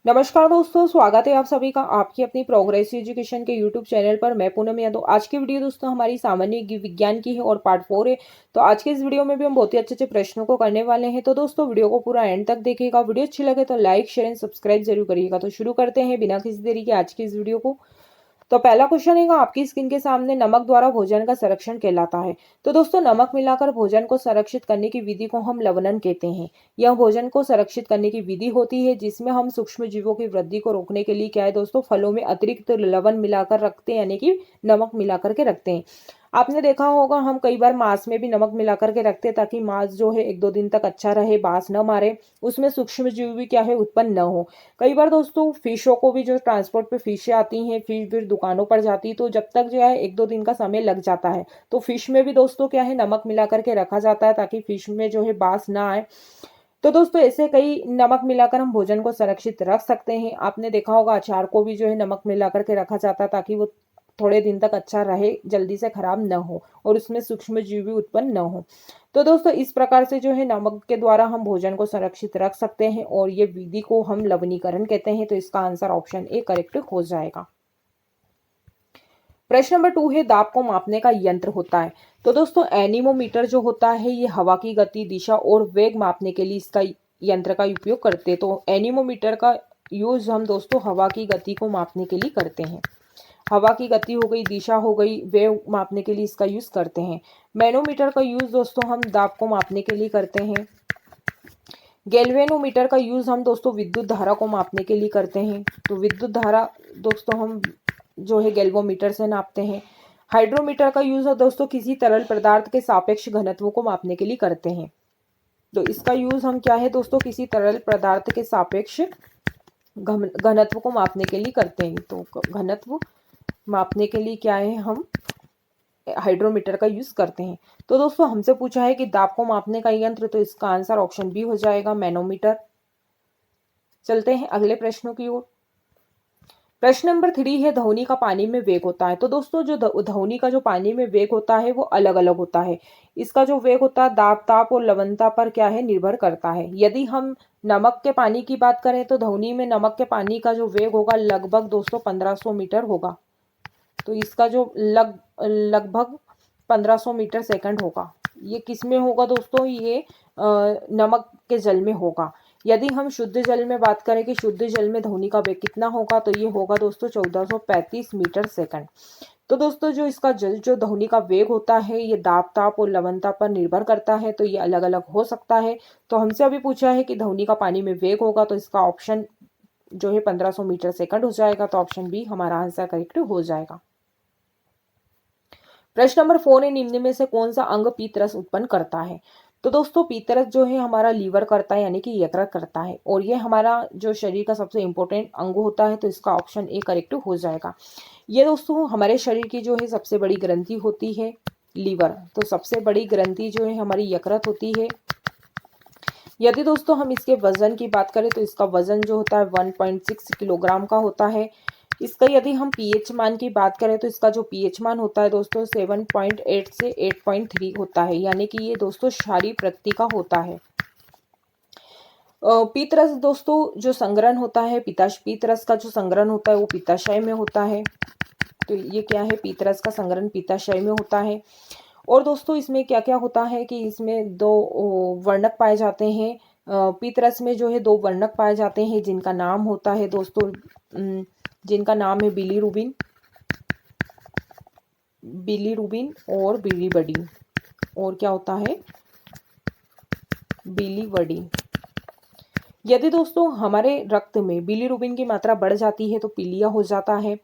नमस्कार दोस्तों, स्वागत है आप सभी का आपकी अपनी प्रोग्रेस एजुकेशन के यूट्यूब चैनल पर। मैं पूनम यादव। आज की वीडियो दोस्तों हमारी सामान्य विज्ञान की है और पार्ट 4 है। तो आज के इस वीडियो में भी हम बहुत ही अच्छे अच्छे प्रश्नों को करने वाले हैं। तो दोस्तों वीडियो को पूरा एंड तक देखिएगा। वीडियो अच्छी लगे तो लाइक शेयर एंड सब्सक्राइब जरूर करिएगा। तो शुरू करते हैं बिना किसी देरी के आज की इस वीडियो को। तो पहला क्वेश्चन है आपकी स्क्रीन के सामने, नमक द्वारा भोजन का संरक्षण कहलाता है। तो दोस्तों नमक मिलाकर भोजन को संरक्षित करने की विधि को हम लवणन कहते हैं। यह भोजन को संरक्षित करने की विधि होती है जिसमें हम सूक्ष्म जीवों की वृद्धि को रोकने के लिए क्या है दोस्तों, फलों में अतिरिक्त लवण मिलाकर रखते हैं, यानी कि नमक मिलाकर के रखते हैं। आपने देखा होगा हम कई बार मांस में भी नमक मिला करके रखते हैं ताकि मांस जो है 1-2 दिन तक अच्छा रहे, बास न मारे, उसमें सूक्ष्म जीव भी क्या है उत्पन्न न हो। कई बार दोस्तों फिशों को भी जो ट्रांसपोर्ट पे फिशें आती हैं, फिश फिर दुकानों पर जाती है, तो जब तक जो है 1-2 दिन का समय लग जाता है। तो फिश में भी दोस्तों क्या है नमक मिला करके रखा जाता है ताकि फिश में जो है बास ना आए। तो दोस्तों ऐसे कई नमक मिलाकर हम भोजन को संरक्षित रख सकते हैं। आपने देखा होगा अचार को भी जो है नमक मिला करके रखा जाता है ताकि वो थोड़े दिन तक अच्छा रहे, जल्दी से खराब न हो और उसमें सूक्ष्म जीव भी उत्पन्न न हो। तो दोस्तों इस प्रकार से जो है नमक के द्वारा हम भोजन को संरक्षित रख सकते हैं और ये विधि को हम लवणीकरण कहते हैं। तो इसका आंसर ऑप्शन ए करेक्ट हो जाएगा। प्रश्न नंबर 2 है, दाब को मापने का यंत्र होता है। तो दोस्तों एनीमोमीटर जो होता है ये हवा की गति, दिशा और वेग मापने के लिए इसका यंत्र का उपयोग करते हैं। तो एनीमोमीटर का यूज हम दोस्तों हवा की गति को मापने के लिए करते हैं। हवा की गति हो गई, दिशा हो गई, वेव मापने के लिए इसका यूज करते हैं। मैनोमीटर का यूज दोस्तों हम दाब को मापने के लिए करते हैं। गैल्वेनोमीटर का यूज हम दोस्तों विद्युत धारा को मापने के लिए करते हैं। तो विद्युत धारा दोस्तों हम जो है गैल्वोमीटर से नापते हैं। हाइड्रोमीटर का यूज है दोस्तों किसी तरल पदार्थ के सापेक्ष घनत्व को मापने के लिए करते हैं। तो इसका यूज हम क्या है दोस्तों, किसी तरल पदार्थ के सापेक्ष घनत्व को मापने के लिए करते हैं। तो घनत्व मापने के लिए क्या है, हम हाइड्रोमीटर का यूज करते हैं। तो दोस्तों हमसे पूछा है कि दाब को मापने का यंत्र, तो इसका आंसर ऑप्शन बी हो जाएगा, मैनोमीटर। चलते हैं अगले प्रश्नों की ओर। प्रश्न नंबर 3 है, ध्वनि का पानी में वेग होता है। तो दोस्तों जो ध्वनि का जो पानी में वेग होता है वो अलग अलग होता है। इसका जो वेग होता है दाब, ताप और लवणता पर क्या है निर्भर करता है। यदि हम नमक के पानी की बात करें तो ध्वनि में नमक के पानी का जो वेग होगा लगभग दोस्तों 1500 मीटर होगा। तो इसका जो लगभग 1500 मीटर सेकंड होगा। ये किस में होगा दोस्तों, ये नमक के जल में होगा। यदि हम शुद्ध जल में बात करें कि शुद्ध जल में ध्वनि का वेग कितना होगा, तो ये होगा दोस्तों 1435 मीटर सेकंड। तो दोस्तों जो इसका जल जो ध्वनि का वेग होता है ये दाब, ताप और लवणता पर निर्भर करता है। तो ये अलग अलग हो सकता है। तो हमसे अभी पूछा है कि ध्वनि का पानी में वेग होगा, तो इसका ऑप्शन जो है 1500 मीटर सेकंड हो जाएगा। तो ऑप्शन बी हमारा आंसर करेक्ट हो जाएगा। प्रश्न नंबर 4 है, निम्न में से कौन सा अंग पीतरस उत्पन्न करता है। तो दोस्तों पीतरस जो है हमारा लीवर करता है, यानी कि यकृत करता है, और ये हमारा जो शरीर का सबसे इंपॉर्टेंट अंग होता है। तो इसका ऑप्शन ए करेक्ट हो जाएगा। ये दोस्तों हमारे शरीर की जो है सबसे बड़ी ग्रंथि होती है लीवर। तो सबसे बड़ी ग्रंथि जो है हमारी यकृत होती है। यदि दोस्तों हम इसके वजन की बात करें तो इसका वजन जो होता है 1.6 किलोग्राम का होता है। इसका यदि हम पीएच मान की बात करें तो इसका जो पीएच मान होता है दोस्तों 7.8 से 8.3 होता है, यानी कि ये दोस्तों क्षारीय प्रकृति का होता है। पीतरस दोस्तों जो संग्रहण होता है, पीतरस का जो संग्रहण होता है वो पित्ताशय में होता है। तो ये क्या है, पीतरस का संग्रहण पित्ताशय में होता है। और दोस्तों इसमें क्या क्या होता है कि इसमें दो वर्णक पाए जाते हैं। पीतरस में जो है दो वर्णक पाए जाते हैं जिनका नाम होता है दोस्तों जिनका नाम है बिलीरुबिन और बिलीवर्डिन। और क्या होता है, बिलीवर्डिन। यदि दोस्तों हमारे रक्त में बिलीरुबिन की मात्रा बढ़ जाती है तो पीलिया हो जाता है।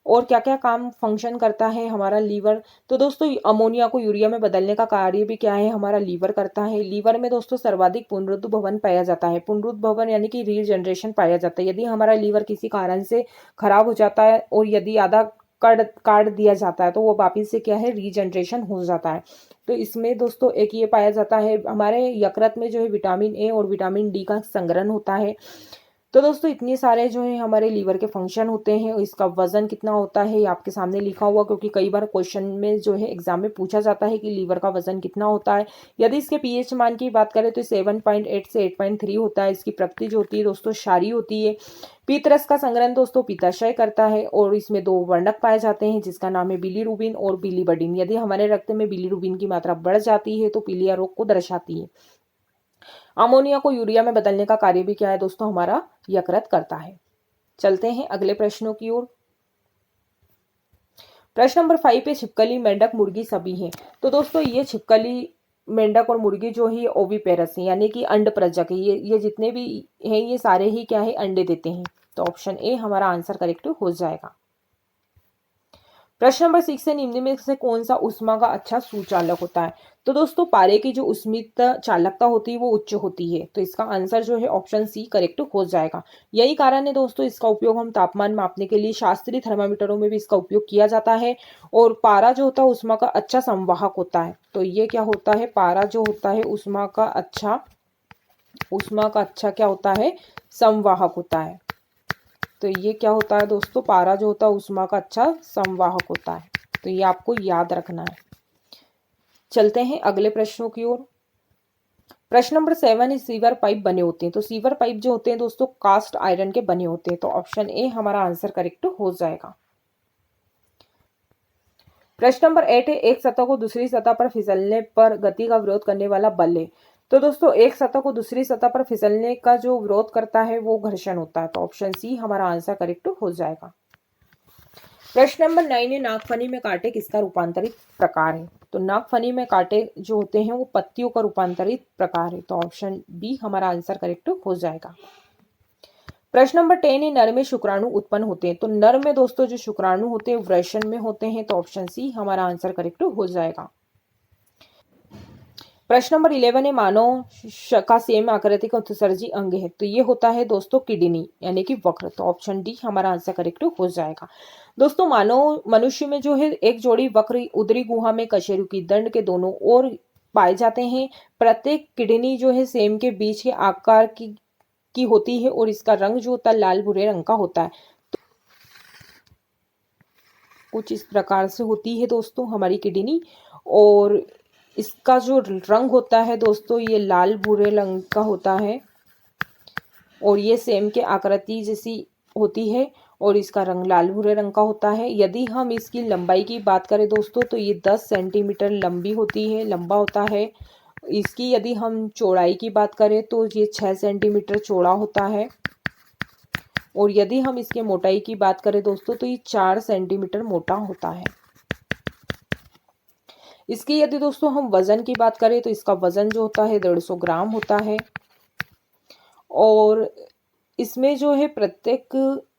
और क्या क्या काम फंक्शन करता है हमारा लीवर, तो दोस्तों अमोनिया को यूरिया में बदलने का कार्य भी क्या है, हमारा लीवर करता है। लीवर में दोस्तों सर्वाधिक पुनरुद्ध भवन पाया जाता है। पुनरुद्ध भवन यानी कि रीजनरेशन पाया जाता है। यदि हमारा लीवर किसी कारण से खराब हो जाता है और यदि आधा काट दिया जाता है तो वो वापिस से क्या है, रीजनरेशन हो जाता है। तो इसमें दोस्तों एक ये पाया जाता है, हमारे यकृत में जो है विटामिन ए और विटामिन डी का संग्रहण होता है। तो दोस्तों इतने सारे जो है हमारे लीवर के फंक्शन होते हैं, इसका वजन कितना होता है ये आपके सामने लिखा हुआ, क्योंकि कई बार क्वेश्चन में जो है एग्जाम में पूछा जाता है कि लीवर का वजन कितना होता है। यदि इसके पीएच मान की बात करें तो 7.8 से 8.3 होता है। इसकी प्रकृति जो होती है दोस्तों क्षारीय होती है। पीतरस का संग्रहण दोस्तों पित्ताशय करता है और इसमें दो वर्णक पाए जाते हैं जिसका नाम है बिलीरुबिन और बिलीबडिन। यदि हमारे रक्त में बिलीरुबिन की मात्रा बढ़ जाती है तो पीलिया रोग को दर्शाती है। अमोनिया को यूरिया में बदलने का कार्य भी क्या है दोस्तों, हमारा यकृत करता है। चलते हैं अगले प्रश्नों की ओर। प्रश्न नंबर 5 पे छिपकली, मेंढक, मुर्गी सभी हैं। तो दोस्तों ये छिपकली, मेंढक और मुर्गी जो है ओविपेरस है, यानी कि अंड प्रजक है। ये जितने भी हैं ये सारे ही क्या है, अंडे देते हैं। तो ऑप्शन ए हमारा आंसर करेक्ट हो जाएगा। प्रश्न नंबर 6 है, निम्न में से कौन सा ऊष्मा का अच्छा सुचालक होता है। तो दोस्तों पारे की जो उष्मित चालकता होती है वो उच्च होती है। तो इसका आंसर जो है ऑप्शन सी करेक्ट हो जाएगा। यही कारण है दोस्तों इसका उपयोग हम तापमान मापने के लिए शास्त्रीय थर्मामीटरों में भी इसका उपयोग किया जाता है। और पारा जो होता है उष्मा का अच्छा संवाहक होता है। तो ये क्या होता है, पारा जो होता है उष्मा का अच्छा क्या होता है, संवाहक होता है। तो ये क्या होता है दोस्तों, पारा जो होता है उष्मा का अच्छा संवाहक होता है। तो ये आपको याद रखना है। चलते हैं अगले प्रश्नों की ओर। प्रश्न नंबर 7 है, सीवर पाइप बने होते हैं। तो सीवर पाइप जो होते हैं दोस्तों कास्ट आयरन के बने होते हैं। तो ऑप्शन ए हमारा आंसर करेक्ट हो जाएगा। प्रश्न नंबर 8 है, एक सतह को दूसरी सतह पर फिसलने पर गति का विरोध करने वाला बल है। तो दोस्तों एक सतह को दूसरी सतह पर फिसलने का जो विरोध करता है वो घर्षण होता है। तो ऑप्शन सी हमारा आंसर करेक्ट हो जाएगा। प्रश्न नंबर 9 है, नागफनी में कांटे किसका रूपांतरित प्रकार है। तो नागफनी में कांटे जो होते हैं वो पत्तियों का रूपांतरित प्रकार है। तो ऑप्शन बी हमारा आंसर करेक्ट हो जाएगा। प्रश्न नंबर 10 है, नर में शुक्राणु उत्पन्न होते हैं। तो नर में दोस्तों जो शुक्राणु होते हैं वृषण में होते हैं। तो ऑप्शन सी हमारा आंसर करेक्ट हो जाएगा। प्रश्न नंबर 11 है, मानव का सेम आकृति का उत्सर्जी अंग है। तो ये होता है दोस्तों किडनी यानी कि वक्र। तो ऑप्शन डी हमारा आंसर करेक्ट हो जाएगा। दोस्तों मनुष्य में जो है एक जोड़ी वक्र उदरी गुहा में कशेरु की दंड के दोनों ओर पाए जाते हैं। प्रत्येक किडनी जो है सेम के बीच के आकार की होती है और इसका रंग जो होता है लाल भूरे रंग का होता है। तो कुछ इस प्रकार से होती है दोस्तों हमारी किडनी, और इसका जो रंग होता है दोस्तों ये लाल भूरे रंग का होता है और ये सेम के आकृति जैसी होती है और इसका रंग लाल भूरे रंग का होता है। यदि हम इसकी लंबाई की बात करें दोस्तों तो ये 10 सेंटीमीटर लंबी होती है, लंबा होता है। इसकी यदि हम चौड़ाई की बात करें तो ये 6 सेंटीमीटर चौड़ा होता है। और यदि हम इसके मोटाई की बात करें दोस्तों तो ये 4 सेंटीमीटर मोटा होता है। इसकी यदि दोस्तों हम वजन की बात करें तो इसका वजन जो होता है 150 ग्राम होता है। और इसमें जो है प्रत्येक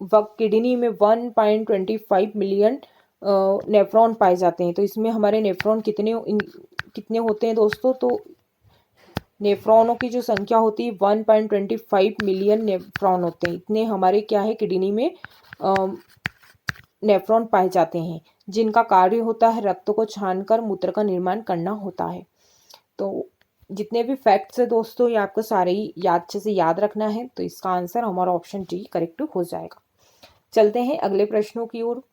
किडनी में 1.25 मिलियन नेफ्रॉन पाए जाते हैं। तो इसमें हमारे नेफ्रॉन कितने होते हैं दोस्तों, तो नेफ्रॉनों की जो संख्या होती है 1.25 मिलियन नेफ्रॉन होते हैं। इतने हमारे क्या है किडनी में नेफ्रॉन पाए जाते हैं, जिनका कार्य होता है रक्त को छानकर मूत्र का निर्माण करना होता है। तो जितने भी फैक्ट्स है दोस्तों ये आपको सारे ही अच्छे से याद रखना है। तो इसका आंसर हमारा ऑप्शन डी करेक्ट हो जाएगा। चलते हैं अगले प्रश्नों की ओर।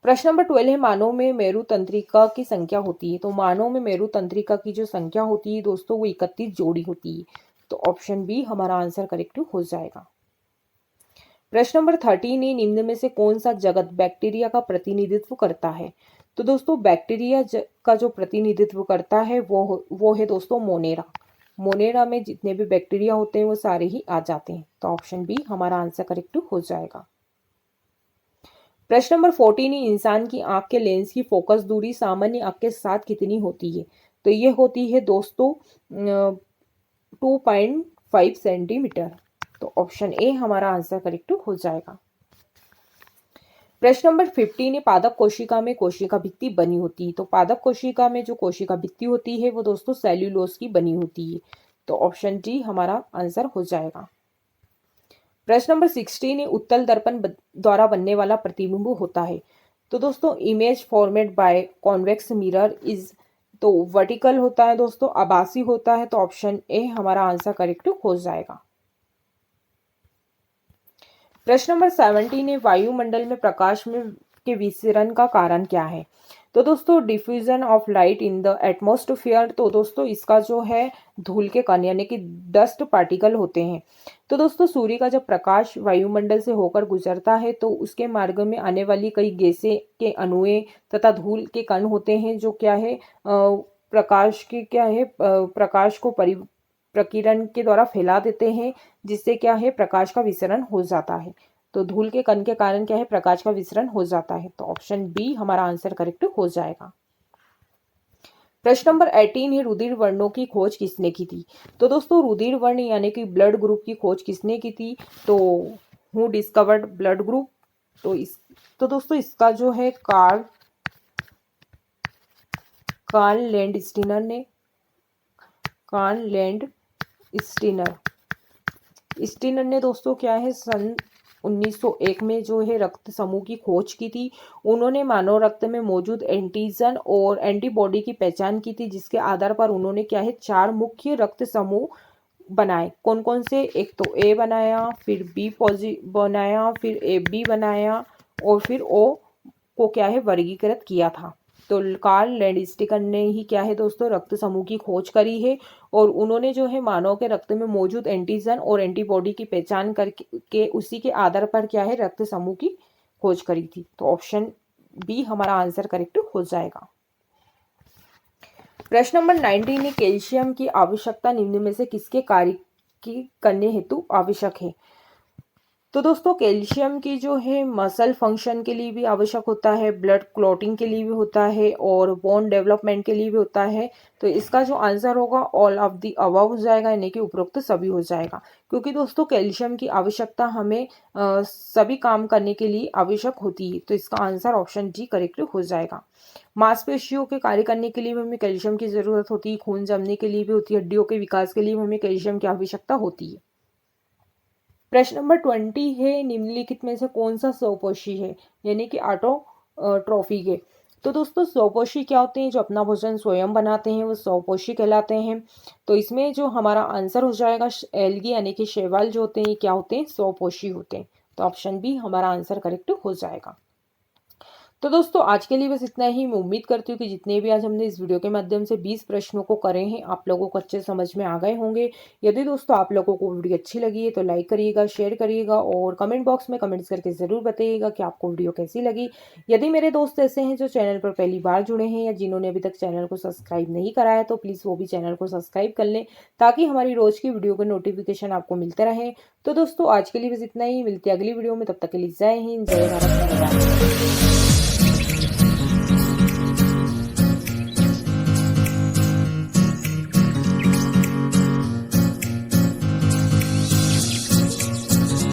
प्रश्न नंबर 12 है, मानव में मेरु तंत्रिका की संख्या होती है। तो मानव में मेरु तंत्रिका की जो संख्या होती है दोस्तों वो 31 जोड़ी होती है। तो ऑप्शन बी हमारा आंसर करेक्ट हो जाएगा। प्रश्न नंबर 13 है, निम्न में से कौन सा जगत बैक्टीरिया का प्रतिनिधित्व करता है। तो दोस्तों बैक्टीरिया का जो प्रतिनिधित्व करता है वो है दोस्तों मोनेरा। मोनेरा में जितने भी बैक्टीरिया होते हैं वो सारे ही आ जाते हैं। तो ऑप्शन बी हमारा आंसर करेक्ट हो जाएगा। प्रश्न नंबर 14 है, इंसान की आंख के लेंस की फोकस दूरी सामान्य आंख के साथ कितनी होती है। तो ये होती है दोस्तों 2.5 सेंटीमीटर। तो ऑप्शन ए हमारा आंसर करेक्ट हो जाएगा। प्रश्न नंबर 15 है, पादप कोशिका में कोशिका भित्ति बनी होती है। तो पादप कोशिका में जो कोशिका भित्ति होती है वो दोस्तों सेल्यूलोज की बनी होती है। तो ऑप्शन डी हमारा आंसर हो जाएगा। प्रश्न नंबर 16 है, उत्तल दर्पण द्वारा बनने वाला प्रतिबिंब होता है। तो दोस्तों image format by convex mirror is, तो वर्टिकल होता है दोस्तों, आभासी होता है। तो ऑप्शन ए हमारा आंसर करेक्ट हो जाएगा। प्रश्न नंबर 17 है, वायुमंडल में प्रकाश में के विसरण का कारण क्या है? तो दोस्तों diffusion of light in the atmosphere. तो दोस्तों इसका जो है धूल के कण यानी कि डस्ट पार्टिकल होते हैं। तो दोस्तों सूर्य का जब प्रकाश वायुमंडल से होकर गुजरता है तो उसके मार्ग में आने वाली कई गैसें के अणुएं तथा धूल के कण होते हैं जो क्या है प्रकाश के क्या है प्रकाश को प्रकीर्णन के द्वारा फैला देते हैं, जिससे क्या है प्रकाश का विसरण हो जाता है। तो धूल के कण के कारण क्या है प्रकाश का विसरण हो जाता है। तो ऑप्शन बी हमारा आंसर करेक्ट हो जाएगा। प्रश्न नंबर 18 है, रुधिर वर्णों की खोज किसने की थी? तो दोस्तों रुधिर वर्ण यानी कि ब्लड ग्रुप की खोज किसने की थी? तो हु डिस्कवर्ड ब्लड ग्रुप? तो दोस्तों इसका जो है कार्ल लैंड स्टीनर ने दोस्तों क्या है सन 1901 में जो है रक्त समूह की खोज की थी। उन्होंने मानव रक्त में मौजूद एंटीजन और एंटीबॉडी की पहचान की थी, जिसके आधार पर उन्होंने क्या है 4 मुख्य रक्त समूह बनाए। कौन कौन से? एक तो ए बनाया, फिर बी पॉजिटिव बनाया, फिर ए बी बनाया और फिर ओ को क्या है वर्गीकृत किया था। तो कार्ल लैंडस्टीकर ने ही क्या है दोस्तों रक्त समूह की खोज करी है और उन्होंने जो है मानव के रक्त में मौजूद एंटीजन और एंटीबॉडी की पहचान करके उसी के आधार पर क्या है रक्त समूह की खोज करी थी। तो ऑप्शन बी हमारा आंसर करेक्ट हो जाएगा। प्रश्न नंबर 19 है, कैल्शियम की आवश्यकता निम्न में से किसके कार्य की करने हेतु आवश्यक है? तो दोस्तों कैल्शियम की जो है मसल फंक्शन के लिए भी आवश्यक होता है, ब्लड क्लॉटिंग के लिए भी होता है और बोन डेवलपमेंट के लिए भी होता है। तो इसका जो आंसर होगा ऑल ऑफ द अबव हो जाएगा यानी कि उपरोक्त सभी हो जाएगा, क्योंकि दोस्तों कैल्शियम की आवश्यकता हमें सभी काम करने के लिए आवश्यक होती है। तो इसका आंसर ऑप्शन डी करेक्ट हो जाएगा। मांसपेशियों के कार्य करने के लिए भी हमें कैल्शियम की जरूरत होती है, खून जमने के लिए भी होती है, हड्डियों के विकास के लिए भी हमें कैल्शियम की आवश्यकता होती है। प्रश्न नंबर 20 है, निम्नलिखित में से कौन सा स्वपोषी है यानी कि ऑटोट्रॉफी है? तो दोस्तों स्वपोषी क्या होते हैं? जो अपना भोजन स्वयं बनाते हैं वो स्वपोषी कहलाते हैं। तो इसमें जो हमारा आंसर हो जाएगा एल्गी यानी कि शैवाल जो होते हैं क्या होते हैं? स्वपोषी होते हैं। तो ऑप्शन बी हमारा आंसर करेक्ट हो जाएगा। तो दोस्तों आज के लिए बस इतना ही। मैं उम्मीद करती हूँ कि जितने भी आज हमने इस वीडियो के माध्यम से 20 प्रश्नों को करे हैं आप लोगों को अच्छे समझ में आ गए होंगे। यदि दोस्तों आप लोगों को वीडियो अच्छी लगी है तो लाइक करिएगा, शेयर करिएगा और कमेंट बॉक्स में कमेंट्स करके ज़रूर बताइएगा कि आपको वीडियो कैसी लगी। यदि मेरे दोस्त ऐसे हैं जो चैनल पर पहली बार जुड़े हैं या जिन्होंने अभी तक चैनल को सब्सक्राइब नहीं करा है तो प्लीज़ वो भी चैनल को सब्सक्राइब कर लें ताकि हमारी रोज़ की वीडियो का नोटिफिकेशन आपको मिलते रहे। तो दोस्तों आज के लिए बस इतना ही। मिलते हैं अगली वीडियो में, तब तक के लिए जय हिंद, जय भारत।